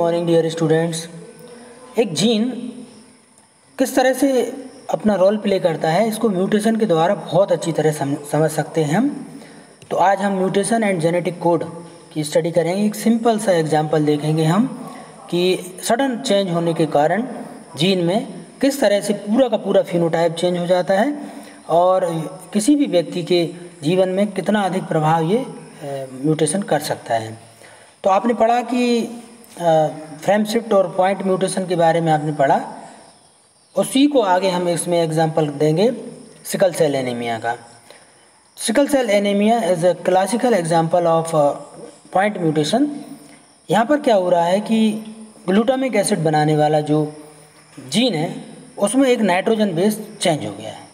Morning dear students. एक gene किस तरह से अपना रोल प्ले करता है इसको म्यूटेशन के द्वारा बहुत अच्छी तरह समझ सकते हैं हम। तो आज हम म्यूटेशन एंड जेनेटिक कोड की स्टडी करेंगे। एक सिंपल सा एग्जांपल देखेंगे हम कि सडन चेंज होने के कारण जीन में किस तरह से पूरा का पूरा फिनोटाइप चेंज हो जाता है और किसी भी व्यक्ति के जीवन में कितना अधिक प्रभाव ये म्यूटेशन कर सकता है। तो आपने पढ़ा कि फ्रेम शिफ्ट और पॉइंट म्यूटेशन के बारे में आपने पढ़ा, उसी को आगे हम इसमें एग्जांपल देंगे सिकल सेल एनीमिया का। Sickle cell anaemia is a classical example of point mutation. यहाँ पर क्या हो रहा है कि ग्लूटामिक एसिड बनाने वाला जो जीन है उसमें एक नाइट्रोजन बेस चेंज हो गया है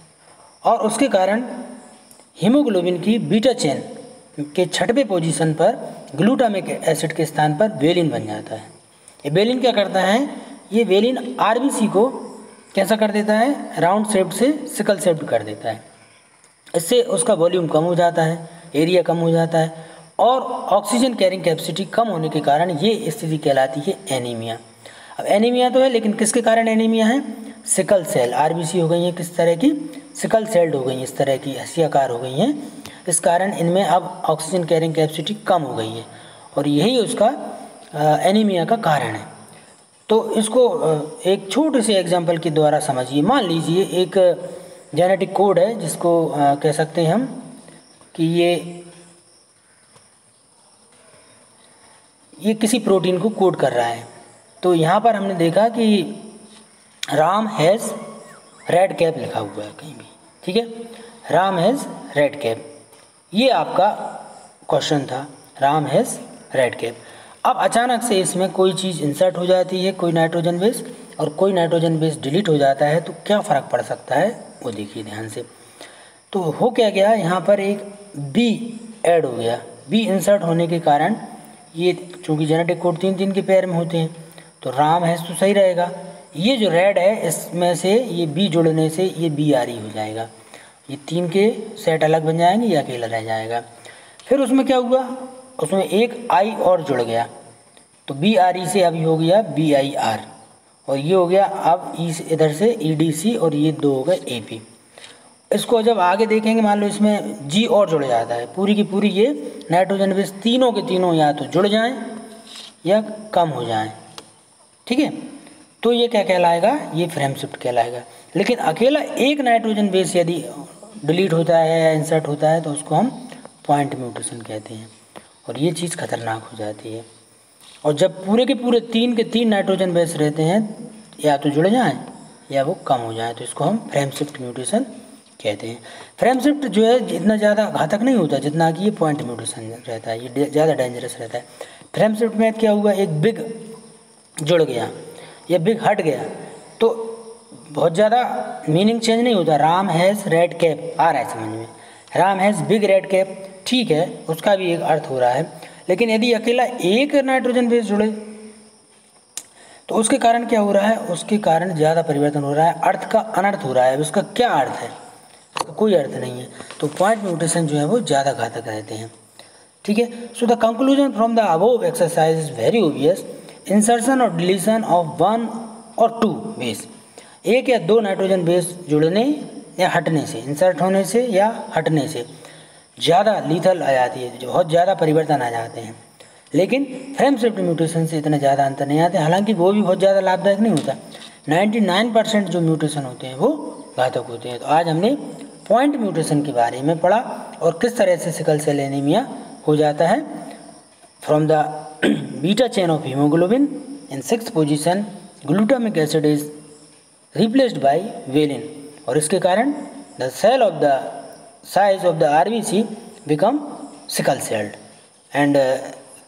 और उसके कारण हीमोग्लोबिन की बीटा चेन के छठवें पोजीशन पर ग्लूटामिक एसिड के स्थान पर वेलिन बन जाता है। ये वेलिन क्या करता है, ये वेलिन आरबीसी को कैसा कर देता है, राउंड शेप्ड से सिकल शेप्ड कर देता है। इससे उसका वॉल्यूम कम हो जाता है, एरिया कम हो जाता है और ऑक्सीजन कैरिंग कैपेसिटी कम होने के कारण ये स्थिति कहलाती है एनीमिया। अब एनीमिया तो है, लेकिन किसके कारण एनीमिया है, सिकल सेल आरबीसी हो गई है, किस तरह की, सिकल सेल्ड हो गई, इस तरह की हसियाकार हो गई हैं। इस कारण इनमें अब ऑक्सीजन कैरिंग कैपेसिटी कम हो गई है और यही उसका एनीमिया का कारण है। तो इसको एक छोटे से एग्जांपल के द्वारा समझिए। मान लीजिए एक जेनेटिक कोड है जिसको कह सकते हैं हम कि ये किसी प्रोटीन को कोड कर रहा है। तो यहाँ पर हमने देखा कि राम हैज़ रेड कैप लिखा हुआ है कहीं भी, ठीक है, राम हैज़ रेड कैप, ये आपका क्वेश्चन था, राम हैज़ रेड कैप। अब अचानक से इसमें कोई चीज़ इंसर्ट हो जाती है, कोई नाइट्रोजन बेस, और कोई नाइट्रोजन बेस डिलीट हो जाता है, तो क्या फ़र्क पड़ सकता है वो देखिए ध्यान से। तो हो क्या गया, यहाँ पर एक बी ऐड हो गया। बी इंसर्ट होने के कारण ये चूँकि जेनेटिक कोड 3-3 के पेयर में होते हैं तो राम हैज़ तो सही रहेगा। ये जो रेड है इसमें से ये बी जुड़ने से ये बी आर ई हो जाएगा, ये 3 के सेट अलग बन जाएंगे, ये अकेला रह जाएगा। फिर उसमें क्या हुआ, उसमें एक आई और जुड़ गया तो बी आर ई से अभी हो गया बी आई आर और ये हो गया अब ई इधर से ई डी सी और ये 2 हो गए ए पी। इसको जब आगे देखेंगे, मान लो इसमें जी और जुड़ जाता है, पूरी की पूरी ये नाइट्रोजन बेस तीनों के तीनों या तो जुड़ जाएं या कम हो जाएं, ठीक है। तो ये क्या कहलाएगा, ये फ्रेम शिफ्ट कहलाएगा। लेकिन अकेला एक नाइट्रोजन बेस यदि डिलीट होता है या इंसर्ट होता है तो उसको हम पॉइंट म्यूटेशन कहते हैं और ये चीज़ खतरनाक हो जाती है। और जब पूरे के पूरे 3 के 3 नाइट्रोजन बेस रहते हैं, या तो जुड़ जाएं या वो कम हो जाएं, तो इसको हम फ्रेम शिफ्ट म्यूटेशन कहते हैं। फ्रेम शिफ्ट जो है इतना ज़्यादा घातक नहीं होता जितना कि ये पॉइंट म्यूटेशन रहता है, ये ज़्यादा डेंजरस रहता है। फ्रेम शिफ्ट में क्या हुआ, एक बिग जुड़ गया या बिग हट गया तो बहुत ज़्यादा मीनिंग चेंज नहीं होता। राम हैज़ रेड कैप आ रहा है समझ में, Ram has big red cap, ठीक है, उसका भी एक अर्थ हो रहा है। लेकिन यदि अकेला एक नाइट्रोजन बेस जुड़े तो उसके कारण क्या हो रहा है, उसके कारण ज़्यादा परिवर्तन हो रहा है, अर्थ का अनर्थ हो रहा है। उसका क्या अर्थ है, उसका कोई अर्थ नहीं है। तो पॉइंट म्यूटेशन जो है वो ज़्यादा घातक रहते हैं, ठीक है। So the conclusion from the above exercise is very obvious. Insertion और डिलीशन ऑफ 1 और 2 बेस, 1 या 2 नाइट्रोजन बेस जुड़ने या हटने से, इंसर्ट होने से या हटने से ज़्यादा लीथल आ जाती है, जो बहुत ज़्यादा परिवर्तन आ जाते हैं। लेकिन फ्रेम शिफ्ट म्यूटेशन से इतना ज़्यादा अंतर नहीं आते, हालांकि वो भी बहुत ज़्यादा लाभदायक नहीं होता। 99% जो म्यूटेशन होते हैं वो घातक होते हैं। तो आज हमने पॉइंट म्यूटेशन के बारे में पढ़ा और किस तरह से सिकल सेल एनीमिया हो जाता है। From the beta chain of haemoglobin in 6th position glutamic acid is replaced by valine और इसके कारण the cell of the size of the RBC become sickle celled and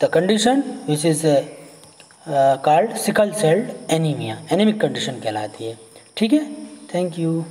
the condition which is called sickle celled anemia, anemic condition कहलाती है, ठीक है। Thank you.